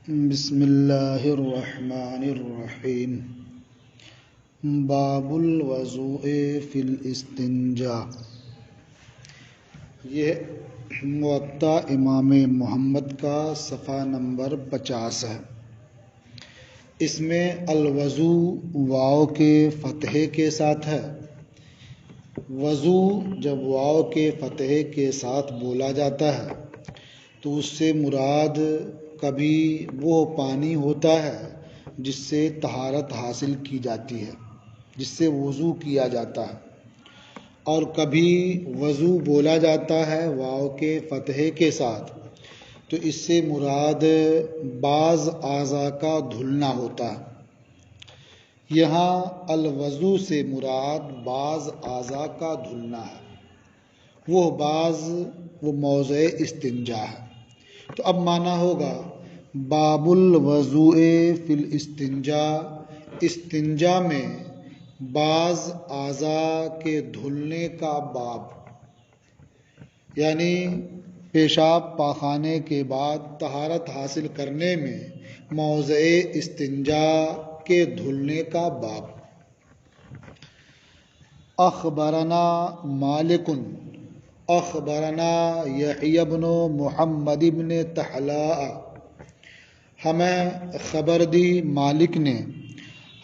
بسم اللہ الرحمن الرحیم۔ باب الوضوء فی الاستنجاء۔ یہ موطا امام محمد کا صفحہ نمبر 50 ہے۔ اس میں الوضوء واو کے فتحے کے ساتھ ہے۔ وضو جب واو کے فتحے کے ساتھ بولا جاتا ہے تو اس سے مراد کبھی وہ پانی ہوتا ہے جس سے طہارت حاصل کی جاتی ہے، جس سے وضو کیا جاتا ہے، اور کبھی وضو بولا جاتا ہے واو کے فتحے کے ساتھ تو اس سے مراد بعض اعضاء کا دھلنا ہوتا ہے۔ یہاں الوضو سے مراد بعض اعضاء کا دھلنا ہے، وہ موضع استنجا ہے۔ تو اب معنی ہوگا باب الوضوء فی الاستنجاء، استنجا میں بعض اعضاء کے دھلنے کا باب، یعنی پیشاب پاخانے کے بعد طہارت حاصل کرنے میں موضع استنجا کے دھلنے کا باب۔ اخبرنا مالک اخبرنا یحیی بن محمد بن طحلاء، ہمیں خبر دی مالک نے،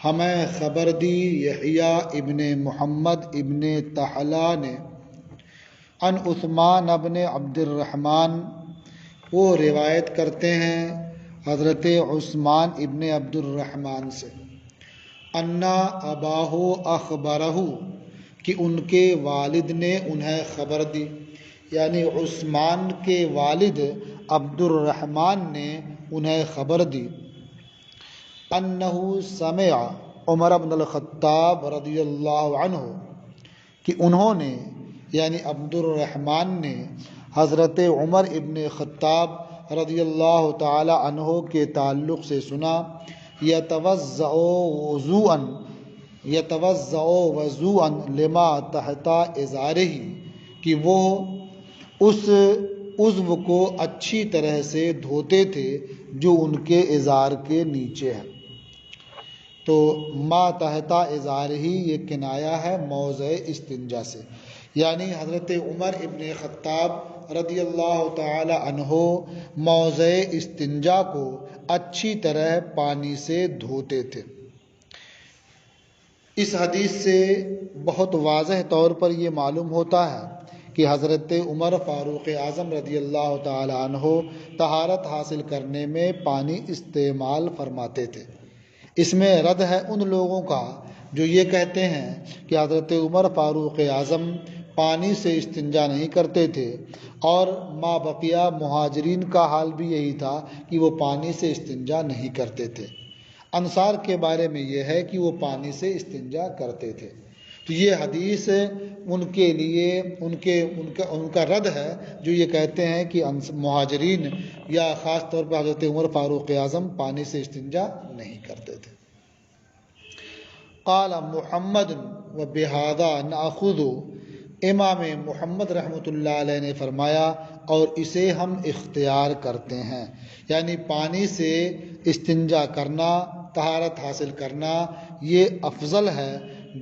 ہمیں خبر دی یحییٰ ابن محمد ابن طحلاء نے، عن عثمان ابن عبد الرحمن، وہ روایت کرتے ہیں حضرت عثمان ابن عبد الرحمن سے، انا اباہ اخبرہ، کہ ان کے والد نے انہیں خبر دی، یعنی عثمان کے والد عبد الرحمن نے انہیں خبر دی، انہ سمع عمر بن الخطاب رضی اللہ عنہ، کہ انہوں نے یعنی عبد الرحمن نے حضرت عمر ابن خطاب رضی اللہ تعالی عنہ کے تعلق سے سنا، یتوضأ وضوءا لما تحت ازارہ، کہ وہ اس عضو کو اچھی طرح سے دھوتے تھے جو ان کے ازار کے نیچے ہے۔ تو ما تحت ازارہ یہ کنایہ ہے موضع استنجا سے، یعنی حضرت عمر ابن خطاب رضی اللہ تعالی عنہ موضع استنجا کو اچھی طرح پانی سے دھوتے تھے۔ اس حدیث سے بہت واضح طور پر یہ معلوم ہوتا ہے کہ حضرت عمر فاروق اعظم رضی اللہ تعالی عنہ طہارت حاصل کرنے میں پانی استعمال فرماتے تھے۔ اس میں رد ہے ان لوگوں کا جو یہ کہتے ہیں کہ حضرت عمر فاروق اعظم پانی سے استنجا نہیں کرتے تھے، اور ما بقیہ مہاجرین کا حال بھی یہی تھا کہ وہ پانی سے استنجا نہیں کرتے تھے۔ انصار کے بارے میں یہ ہے کہ وہ پانی سے استنجا کرتے تھے۔ تو یہ حدیث ان کے لیے ان کا رد ہے جو یہ کہتے ہیں کہ مہاجرین یا خاص طور پر حضرت عمر فاروق اعظم پانی سے استنجا نہیں کرتے تھے۔ قال محمد وبہذا ناخذ، امام محمد رحمۃ اللہ علیہ نے فرمایا اور اسے ہم اختیار کرتے ہیں، یعنی پانی سے استنجا کرنا، طہارت حاصل کرنا یہ افضل ہے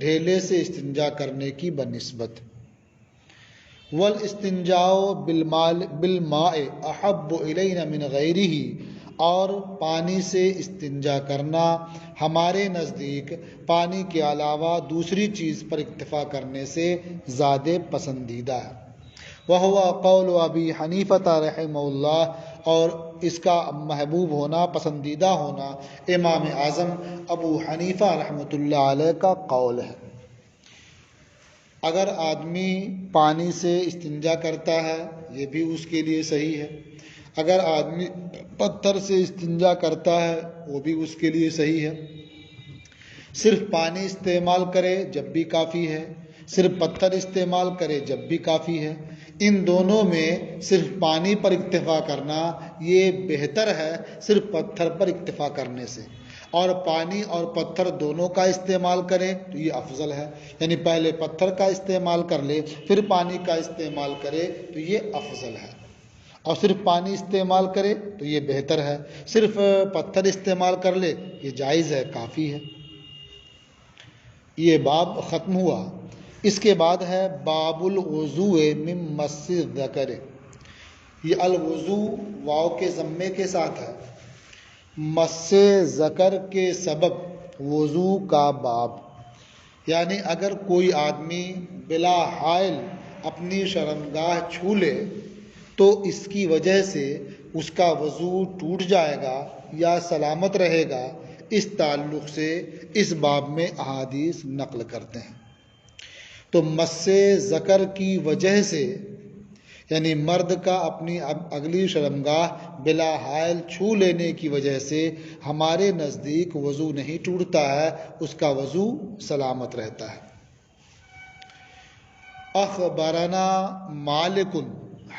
ڈھیلے سے استنجا کرنے کی بنسبت۔ والاستنجاء بالماء احب الینا من غیرہ، اور پانی سے استنجا کرنا ہمارے نزدیک پانی کے علاوہ دوسری چیز پر اکتفا کرنے سے زیادہ پسندیدہ ہے۔ وہو قول ابی حنیفہ رحمہ اللہ، اور اس کا محبوب ہونا، پسندیدہ ہونا امام اعظم ابو حنیفہ رحمۃ اللہ علیہ کا قول ہے۔ اگر آدمی پانی سے استنجا کرتا ہے یہ بھی اس کے لیے صحیح ہے، اگر آدمی پتھر سے استنجا کرتا ہے وہ بھی اس کے لیے صحیح ہے۔ صرف پانی استعمال کرے جب بھی کافی ہے، صرف پتھر استعمال کرے جب بھی کافی ہے۔ ان دونوں میں صرف پانی پر اکتفا کرنا یہ بہتر ہے صرف پتھر پر اکتفا کرنے سے، اور پانی اور پتھر دونوں کا استعمال کرے تو یہ افضل ہے، یعنی پہلے پتھر کا استعمال کر لے پھر پانی کا استعمال کرے تو یہ افضل ہے۔ اور صرف پانی استعمال کرے تو یہ بہتر ہے، صرف پتھر استعمال کر لے یہ جائز ہے، کافی ہے۔ یہ باب ختم ہوا۔ اس کے بعد ہے باب الوضوء من مس الذکر۔ یہ الوضوء واو کے ضمے کے ساتھ ہے، مس ذکر کے سبب وضو کا باب، یعنی اگر کوئی آدمی بلا حائل اپنی شرمگاہ چھو لے تو اس کی وجہ سے اس کا وضو ٹوٹ جائے گا یا سلامت رہے گا، اس تعلق سے اس باب میں احادیث نقل کرتے ہیں۔ تو مس ذکر کی وجہ سے یعنی مرد کا اپنی اگلی شرمگاہ بلا حائل چھو لینے کی وجہ سے ہمارے نزدیک وضو نہیں ٹوٹتا ہے، اس کا وضو سلامت رہتا ہے۔ اخبرنا مالک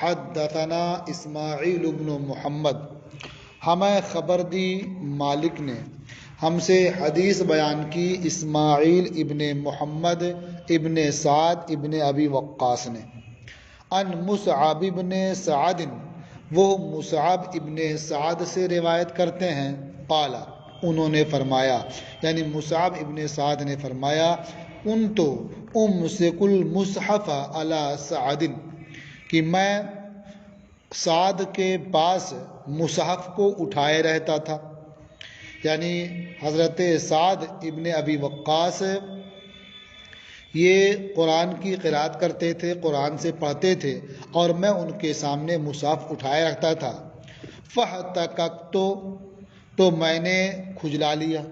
حدثنا اسماعیل بن محمد، ہمیں خبر دی مالک نے، ہم سے حدیث بیان کی اسماعیل ابن محمد ابن سعد ابن ابی وقاص نے، ان مصعب ابن سعد، وہ مصعب ابن سعد سے روایت کرتے ہیں، قال، انہوں نے فرمایا، یعنی مصعب ابن سعد نے فرمایا، کنت امسک المصحف علی سعد، کہ میں سعد کے پاس مصحف کو اٹھائے رہتا تھا، یعنی حضرت سعد ابن ابی وقاص یہ قرآن کی قرات کرتے تھے، قرآن سے پڑھتے تھے اور میں ان کے سامنے مصحف اٹھائے رکھتا تھا۔ فاحتککت، تو میں نے کھجلا لیا،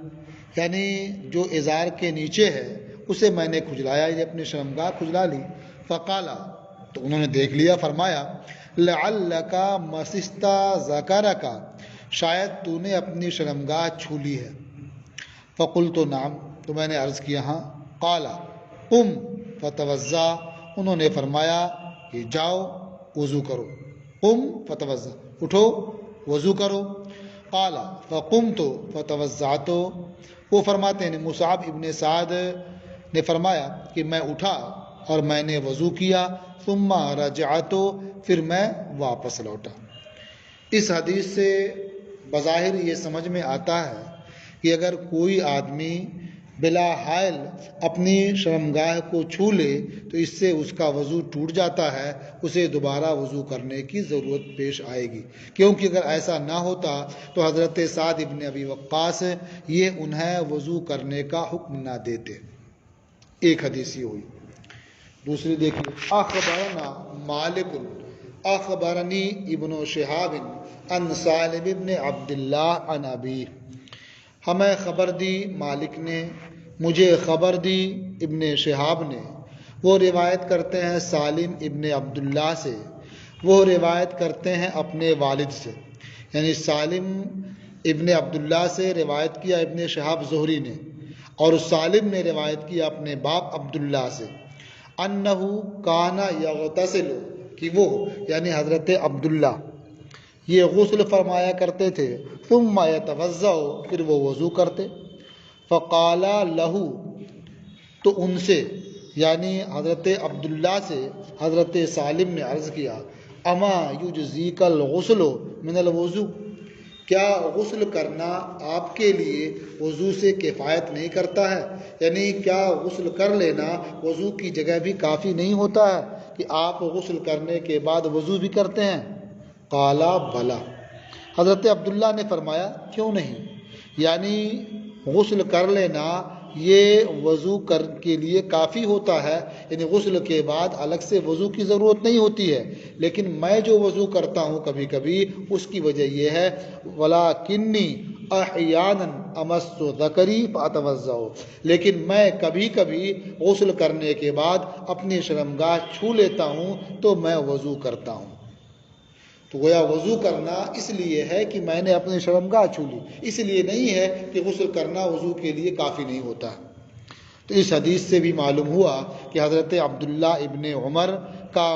یعنی جو ازار کے نیچے ہے اسے میں نے کھجلایا، یہ اپنی شرمگاہ کھجلا لی۔ فقالا، تو انہوں نے دیکھ لیا، فرمایا، لعلک مسست ذکرک، شاید تو نے اپنی شرمگاہ چھو لی ہے۔ فقلت نعم، تو میں نے عرض کیا ہاں۔ قال قم فتوضا، انہوں نے فرمایا کہ جاؤ وضو کرو، قم فتوضا، اٹھو وضو کرو۔ قال فقمت فتوضعت، وہ فرماتے ہیں مصعب ابن سعد نے فرمایا کہ میں اٹھا اور میں نے وضو کیا، ثم رجعت، پھر میں واپس لوٹا۔ اس حدیث سے بظاہر یہ سمجھ میں آتا ہے کہ اگر کوئی آدمی بلا حائل اپنی شرمگاہ کو چھو لے تو اس سے اس کا وضو ٹوٹ جاتا ہے، اسے دوبارہ وضو کرنے کی ضرورت پیش آئے گی، کیونکہ اگر ایسا نہ ہوتا تو حضرت سعد ابن ابی وقاص یہ انہیں وضو کرنے کا حکم نہ دیتے۔ ایک حدیث یہ ہوئی۔ دوسری دیکھیے، اخبرنا مالک اخبرنی ابن شہاب عن سالم ابن عبداللہ عن ابی، ہمیں خبر دی مالک نے، مجھے خبر دی ابن شہاب نے، وہ روایت کرتے ہیں سالم ابن عبداللہ سے، وہ روایت کرتے ہیں اپنے والد سے، یعنی سالم ابن عبداللہ سے روایت کیا ابن شہاب زہری نے، اور سالم نے روایت کیا اپنے باپ عبداللہ سے، انہو کان یغتسل، کہ وہ یعنی حضرت عبداللہ یہ غسل فرمایا کرتے تھے، ثم یتوضأ، پھر وہ وضو کرتے۔ فقال لہو، تو ان سے یعنی حضرت عبداللہ سے حضرت سالم نے عرض کیا، اما یجزیک الغسل من الوضو، کیا غسل کرنا آپ کے لیے وضو سے کفایت نہیں کرتا ہے؟ یعنی کیا غسل کر لینا وضو کی جگہ بھی کافی نہیں ہوتا ہے کہ آپ غسل کرنے کے بعد وضو بھی کرتے ہیں؟ قالا بلا، حضرت عبداللہ نے فرمایا کیوں نہیں، یعنی غسل کر لینا یہ وضو کے لیے کافی ہوتا ہے، یعنی غسل کے بعد الگ سے وضو کی ضرورت نہیں ہوتی ہے، لیکن میں جو وضو کرتا ہوں کبھی کبھی اس کی وجہ یہ ہے، وَلَكِنِّي أَحْيَانًا أَمَسُّ ذَكَرِي فَأَتَوَضَّأُ، لیکن میں کبھی کبھی غسل کرنے کے بعد اپنی شرمگاہ چھو لیتا ہوں تو میں وضو کرتا ہوں۔ تو گویا وضو کرنا اس لیے ہے کہ میں نے اپنی شرمگاہ چھو لی، اس لیے نہیں ہے کہ غسل کرنا وضو کے لیے کافی نہیں ہوتا۔ تو اس حدیث سے بھی معلوم ہوا کہ حضرت عبداللہ ابن عمر کا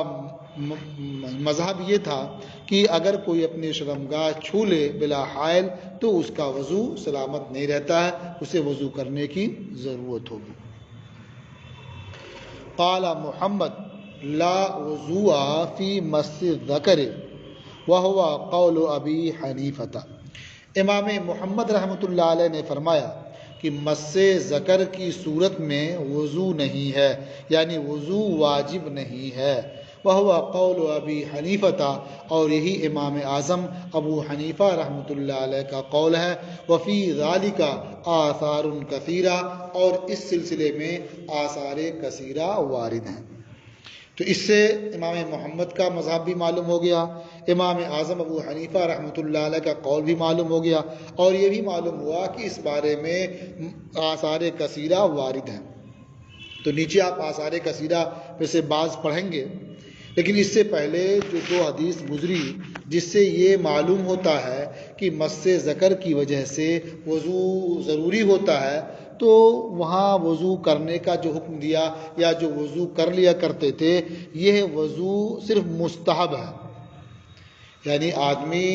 مذہب یہ تھا کہ اگر کوئی اپنی شرمگاہ چھو لے بلا حائل تو اس کا وضو سلامت نہیں رہتا ہے، اسے وضو کرنے کی ضرورت ہوگی۔ قال محمد لا وضوء فی مس الذکر، وہو قول ابی حنیفہ۔ امام محمد رحمۃ اللہ علیہ نے فرمایا کہ مس ذکر کی صورت میں وضو نہیں ہے، یعنی وضو واجب نہیں ہے۔ وہو قول ابی حنیفہ، اور یہی امام اعظم ابو حنیفہ رحمۃ اللہ علیہ کا قول ہے۔ وفی ذالک آثار کثیرہ، اور اس سلسلے میں آثار کثیرہ وارد ہیں۔ تو اس سے امام محمد کا مذہب بھی معلوم ہو گیا، امام اعظم ابو حنیفہ رحمۃ اللہ علیہ کا قول بھی معلوم ہو گیا، اور یہ بھی معلوم ہوا کہ اس بارے میں آثار کثیرہ وارد ہیں۔ تو نیچے آپ آثار کثیرہ میں سے بعض پڑھیں گے، لیکن اس سے پہلے جو دو حدیث گزری جس سے یہ معلوم ہوتا ہے کہ مس ذکر کی وجہ سے وضو ضروری ہوتا ہے، تو وہاں وضو کرنے کا جو حکم دیا یا جو وضو کر لیا کرتے تھے، یہ وضو صرف مستحب ہے، یعنی آدمی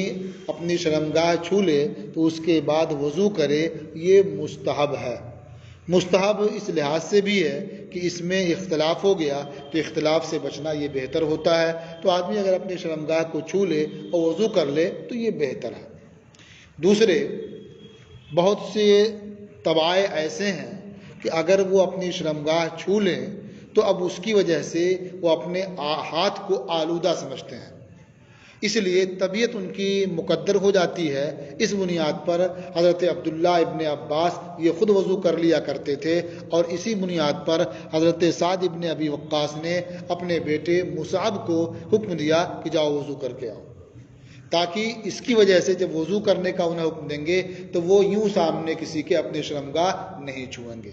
اپنی شرمگاہ چھو لے تو اس کے بعد وضو کرے، یہ مستحب ہے۔ مستحب اس لحاظ سے بھی ہے کہ اس میں اختلاف ہو گیا تو اختلاف سے بچنا یہ بہتر ہوتا ہے، تو آدمی اگر اپنی شرمگاہ کو چھو لے اور وضو کر لے تو یہ بہتر ہے۔ دوسرے، بہت سے طبائع ایسے ہیں کہ اگر وہ اپنی شرمگاہ چھو لیں تو اب اس کی وجہ سے وہ اپنے ہاتھ کو آلودہ سمجھتے ہیں، اس لیے طبیعت ان کی مقدر ہو جاتی ہے۔ اس بنیاد پر حضرت عبداللہ ابن عباس یہ خود وضو کر لیا کرتے تھے، اور اسی بنیاد پر حضرت سعد ابن ابی وقاص نے اپنے بیٹے مصعب کو حکم دیا کہ جاؤ وضو کر کے آؤ، تاکہ اس کی وجہ سے جب وضو کرنے کا انہیں حکم دیں گے تو وہ یوں سامنے کسی کے اپنے شرمگاہ نہیں چھوئیں گے۔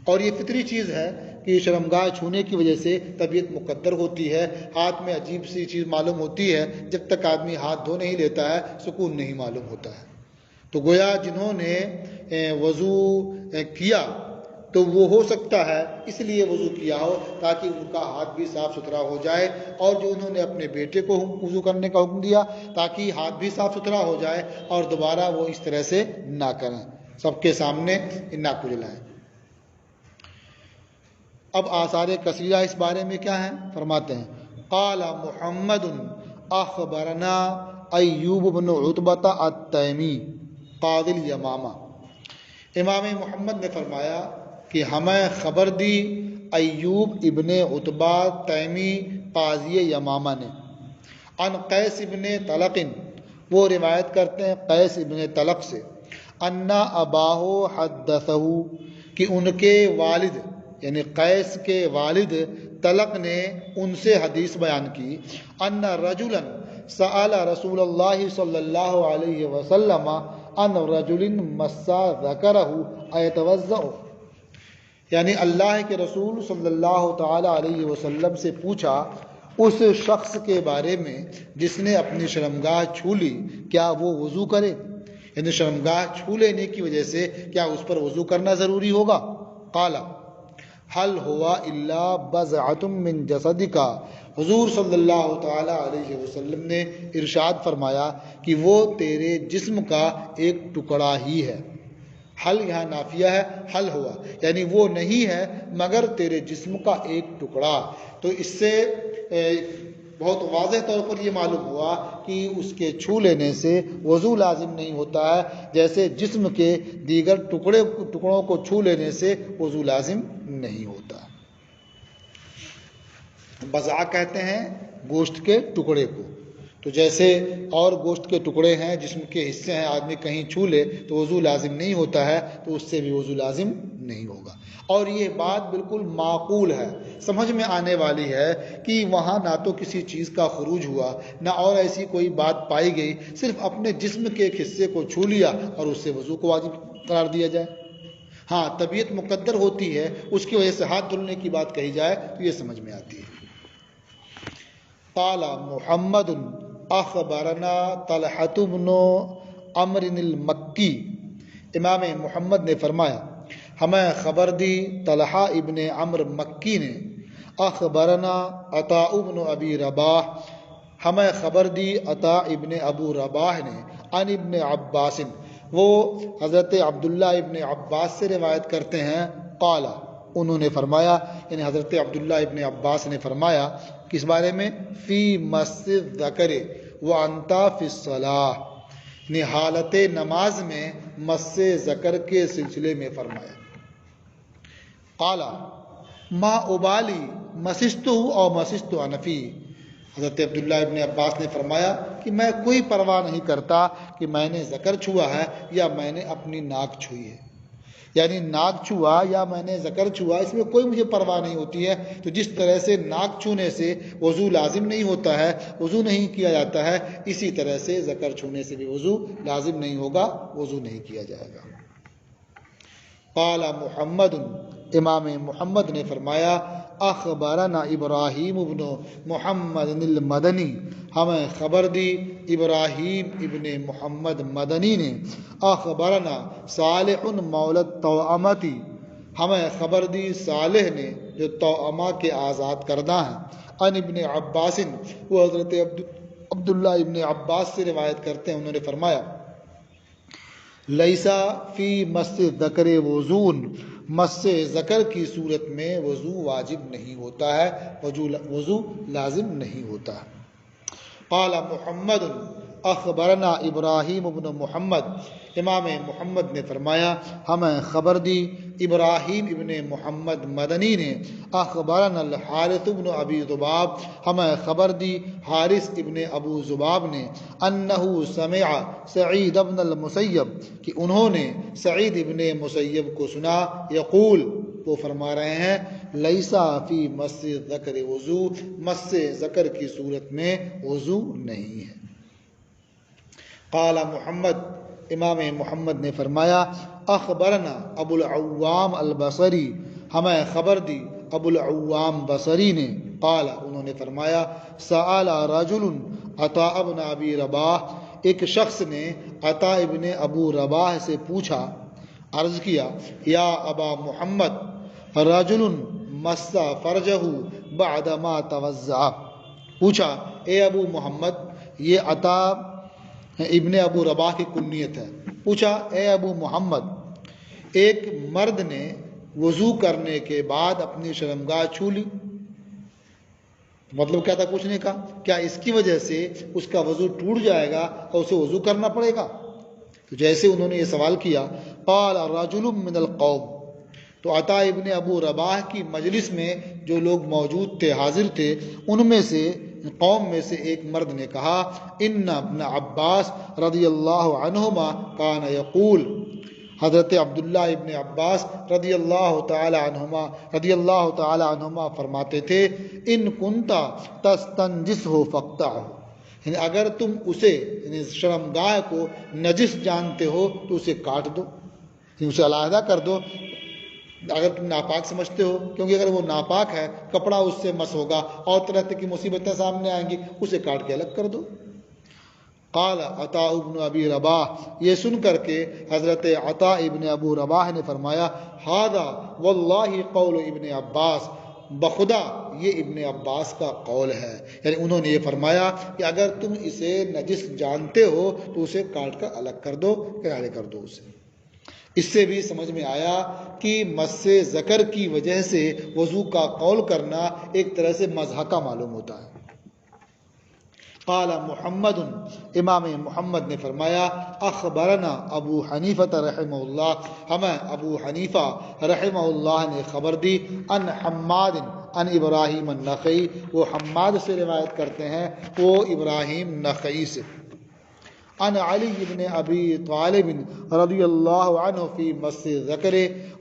اور یہ فطری چیز ہے کہ شرمگاہ چھونے کی وجہ سے طبیعت مقدر ہوتی ہے، ہاتھ میں عجیب سی چیز معلوم ہوتی ہے، جب تک آدمی ہاتھ دھو نہیں لیتا ہے سکون نہیں معلوم ہوتا ہے۔ تو گویا جنہوں نے وضو کیا تو وہ ہو سکتا ہے اس لیے وضو کیا ہو تاکہ ان کا ہاتھ بھی صاف ستھرا ہو جائے، اور جو انہوں نے اپنے بیٹے کو وضو کرنے کا حکم دیا تاکہ ہاتھ بھی صاف ستھرا ہو جائے اور دوبارہ وہ اس طرح سے نہ کریں، سب کے سامنے ناک کو جلائیں۔ اب آثار کثیرہ اس بارے میں کیا ہیں؟ فرماتے ہیں قال محمد اخبرنا ایوب بن عتبہ التیمی قاضی الیمامہ۔ امام محمد نے فرمایا کہ ہمیں خبر دی ایوب ابن عتبہ تیمی قاضی یمامہ نے، عن قیس ابن طلق، وہ روایت کرتے ہیں قیس ابن طلق سے، ان اباہ حدثہ، کہ ان کے والد یعنی قیس کے والد طلق نے ان سے حدیث بیان کی، ان رجلا سأل رسول اللہ صلی اللہ علیہ وسلم ان رجل مسا ذکرہ ایتوضأ، یعنی اللہ کے رسول صلی اللہ تعالی علیہ وسلم سے پوچھا اس شخص کے بارے میں جس نے اپنی شرمگاہ چھو لی، کیا وہ وضو کرے؟ یعنی شرمگاہ چھو لینے کی وجہ سے کیا اس پر وضو کرنا ضروری ہوگا؟ قال حل ہوا الا بضعۃ من جسدک، حضور صلی اللہ تعالی علیہ وسلم نے ارشاد فرمایا کہ وہ تیرے جسم کا ایک ٹکڑا ہی ہے۔ حل یہاں نافیہ ہے، حل ہوا یعنی وہ نہیں ہے مگر تیرے جسم کا ایک ٹکڑا۔ تو اس سے بہت واضح طور پر یہ معلوم ہوا کہ اس کے چھو لینے سے وضو لازم نہیں ہوتا ہے، جیسے جسم کے دیگر ٹکڑوں کو چھو لینے سے وضو لازم نہیں ہوتا۔ بضع کہتے ہیں گوشت کے ٹکڑے کو، تو جیسے اور گوشت کے ٹکڑے ہیں جسم کے حصے ہیں، آدمی کہیں چھو لے تو وضو لازم نہیں ہوتا ہے، تو اس سے بھی وضو لازم نہیں ہوگا۔ اور یہ بات بالکل معقول ہے، سمجھ میں آنے والی ہے کہ وہاں نہ تو کسی چیز کا خروج ہوا نہ اور ایسی کوئی بات پائی گئی، صرف اپنے جسم کے ایک حصے کو چھو لیا اور اس سے وضو کو واجب قرار دیا جائے۔ ہاں طبیعت مقدر ہوتی ہے، اس کی وجہ سے ہاتھ دھلنے کی بات کہی جائے تو یہ سمجھ میں آتی ہے۔ قال محمد اخبرنا طلحۃ بن عمرو المکی، امام محمد نے فرمایا ہمیں خبر دی طلحہ ابن عمرو مکی نے، اخبرنا عطاء بن ابی رباح، ہمیں خبر دی عطاء ابن ابو رباح نے، عن ابن عباس، وہ حضرت عبداللہ ابن عباس سے روایت کرتے ہیں، قال انہوں نے فرمایا، یعنی حضرت عبداللہ ابن عباس نے فرمایا کس بارے میں؟ فی مس الذکر، وَأَنْتَ فِي الصَّلَاةِ، نے حالت نماز میں مس ذکر کے سلسلے میں فرمایا۔ قال ما ابالی مسست اور مسست انفی، حضرت عبداللہ ابن عباس نے فرمایا کہ میں کوئی پرواہ نہیں کرتا کہ میں نے ذکر چھوا ہے یا میں نے اپنی ناک چھوئی ہے، یعنی ناک چھوا یا میں نے ذکر چھوا، اس میں کوئی مجھے پرواہ نہیں ہوتی ہے۔ تو جس طرح سے ناک چھونے سے وضو لازم نہیں ہوتا ہے، وضو نہیں کیا جاتا ہے، اسی طرح سے ذکر چھونے سے بھی وضو لازم نہیں ہوگا، وضو نہیں کیا جائے گا۔ قال محمد، امام محمد نے فرمایا اخبرنا ابراہیم ابن محمد المدنی، ہمیں خبر دی ابراہیم ابن محمد مدنی نے، اخبرنا صالح مولد توامتی، ہمیں خبر دی صالح نے جو توامہ کے آزاد کردہ ہیں، ان ابن عباس، وہ حضرت عبداللہ ابن عباس سے روایت کرتے ہیں، انہوں نے فرمایا لیسا فی مس ذکر وضون، مس ذکر کی صورت میں وضو واجب نہیں ہوتا ہے، وضو لازم نہیں ہوتا ہے۔ قال محمد اخبرنا ابراہیم ابن محمد، امام محمد نے فرمایا ہمیں خبر دی ابراہیم ابن محمد مدنی نے، اخبرنا الحارث ابن ابی ذباب، ہمیں خبر دی حارث ابن ابو ذباب نے، انہو سمع سعید ابن المسیب، کہ انہوں نے سعید ابن مسیب کو سنا، یقول، وہ فرما رہے ہیں لیسا فی مس ذکر وضو، مس ذکر کی صورت میں وضو نہیں ہے۔ قال محمد، امام محمد نے فرمایا اخبرنا ابو العوام البصری، ہمیں خبر دی ابو العوام بصری نے، قال، انہوں نے فرمایا سأل رجل عطاء ابن ابی رباح، ایک شخص نے عطاء ابن ابو رباح سے پوچھا، عرض کیا یا ابا محمد رجل مس فرجہ بعد ما توضع، پوچھا اے ابو محمد، یہ عطاء ابن ابو رباح کی کنیت ہے، پوچھا اے ابو محمد، ایک مرد نے وضو کرنے کے بعد اپنی شرمگاہ چھو لی، مطلب کیا تھا پوچھنے کا، کیا اس کی وجہ سے اس کا وضو ٹوٹ جائے گا اور اسے وضو کرنا پڑے گا؟ تو جیسے انہوں نے یہ سوال کیا، قال رجل من القوم، تو عطاء ابن ابو رباح کی مجلس میں جو لوگ موجود تھے، حاضر تھے، ان میں سے قوم میں سے ایک مرد نے کہا ان ابن عباس رضی اللہ عنہما کان یقول، حضرت عبداللہ ابن عباس رضی اللہ تعالی عنہما فرماتے تھے ان کنتا تستنجسہ فاقطعہ، یعنی اگر تم اسے، یعنی شرمگاہ کو نجس جانتے ہو تو اسے کاٹ دو، یعنی اسے علیحدہ کر دو، اگر تم ناپاک سمجھتے ہو، کیونکہ اگر وہ ناپاک ہے کپڑا اس سے مس ہوگا اور طرح طرح کی مصیبتیں سامنے آئیں گی، اسے کاٹ کے الگ کر دو۔ قال عطاء ابن ابی رباح، یہ سن کر کے حضرت عطاء ابن ابو رباح نے فرمایا ھذا واللہ قول ابن عباس، بخدا یہ ابن عباس کا قول ہے، یعنی انہوں نے یہ فرمایا کہ اگر تم اسے نجس جانتے ہو تو اسے کاٹ کر الگ کر دو، کنارے کر دو اسے۔ اس سے بھی سمجھ میں آیا کہ مس ذکر کی وجہ سے وضو کا قول کرنا ایک طرح سے مضحکہ معلوم ہوتا ہے۔ قال محمد، امام محمد نے فرمایا اخبرنا ابو حنیفہ رحمہ اللہ، ہمیں ابو حنیفہ رحمہ اللہ نے خبر دی ان حماد ان ابراہیم النخعی، وہ حماد سے روایت کرتے ہیں، وہ ابراہیم نخعی سے، ان علی ابن ابی طالب رضی اللہ عنہ فی مس ذکر،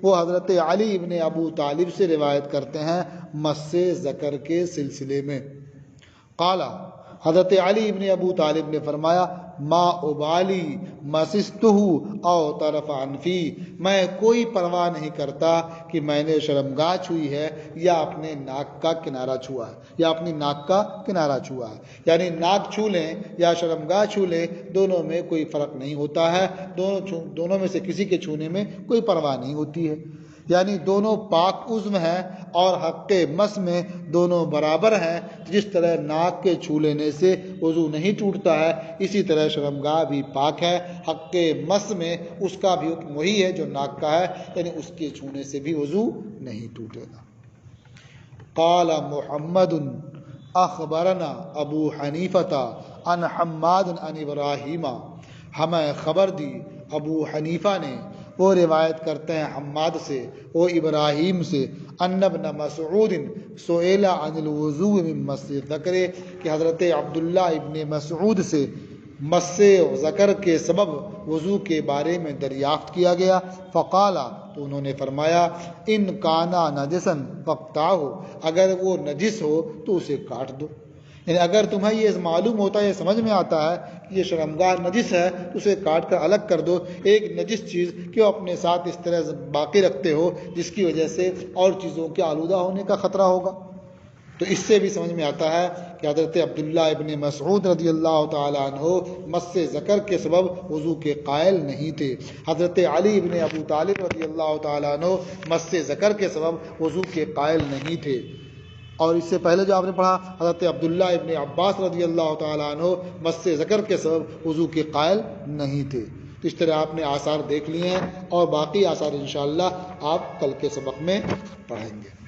وہ حضرت علی ابن ابو طالب سے روایت کرتے ہیں مس ذکر کے سلسلے میں۔ قال، حضرت علی ابن ابو طالب نے فرمایا ما ابالی مسستہ او طرف انفی، میں کوئی پرواہ نہیں کرتا کہ میں نے شرمگاہ چھوئی ہے یا اپنے ناک کا کنارہ چھوا ہے، یا اپنی ناک کا کنارہ چھوا ہے، یعنی ناک چھو لیں یا شرمگاہ چھو لیں، دونوں میں کوئی فرق نہیں ہوتا ہے، دونوں میں سے کسی کے چھونے میں کوئی پرواہ نہیں ہوتی ہے، یعنی دونوں پاک عضو ہیں اور حق مس میں دونوں برابر ہیں۔ جس طرح ناک کے چھو لینے سے وضو نہیں ٹوٹتا ہے، اسی طرح شرمگاہ بھی پاک ہے، حق مس میں اس کا بھی حکم وہی ہے جو ناک کا ہے، یعنی اس کے چھونے سے بھی وضو نہیں ٹوٹے گا۔ قال محمد، اخبرنا ابو حنیفۃ عن حماد عن ابراہیم، ہمیں خبر دی ابو حنیفہ نے، وہ روایت کرتے ہیں حماد سے، وہ ابراہیم سے، ان ابن مسعود سئل عن الوضوء من مس الذکر، کہ حضرت عبداللہ ابن مسعود سے مس ذکر کے سبب وضو کے بارے میں دریافت کیا گیا، فقالا، تو انہوں نے فرمایا، ان کانا نجسن فاقطعہ، اگر وہ نجس ہو تو اسے کاٹ دو۔ یعنی اگر تمہیں یہ معلوم ہوتا ہے، یہ سمجھ میں آتا ہے کہ یہ شرمگاہ نجس ہے تو اسے کاٹ کر الگ کر دو۔ ایک نجس چیز کیوں اپنے ساتھ اس طرح باقی رکھتے ہو جس کی وجہ سے اور چیزوں کے آلودہ ہونے کا خطرہ ہوگا؟ تو اس سے بھی سمجھ میں آتا ہے کہ حضرت عبداللہ ابن مسعود رضی اللہ تعالیٰ عنہ مس ذکر کے سبب وضو کے قائل نہیں تھے۔ حضرت علی ابن ابو طالب رضی اللہ تعالیٰ عنہ مس ذکر کے سبب وضو کے قائل نہیں تھے۔ اور اس سے پہلے جو آپ نے پڑھا حضرت عبداللہ ابن عباس رضی اللہ تعالیٰ عنہ مس ذکر کے سبب وضو کے قائل نہیں تھے۔ تو اس طرح آپ نے آثار دیکھ لیے ہیں، اور باقی آثار انشاءاللہ آپ کل کے سبق میں پڑھیں گے۔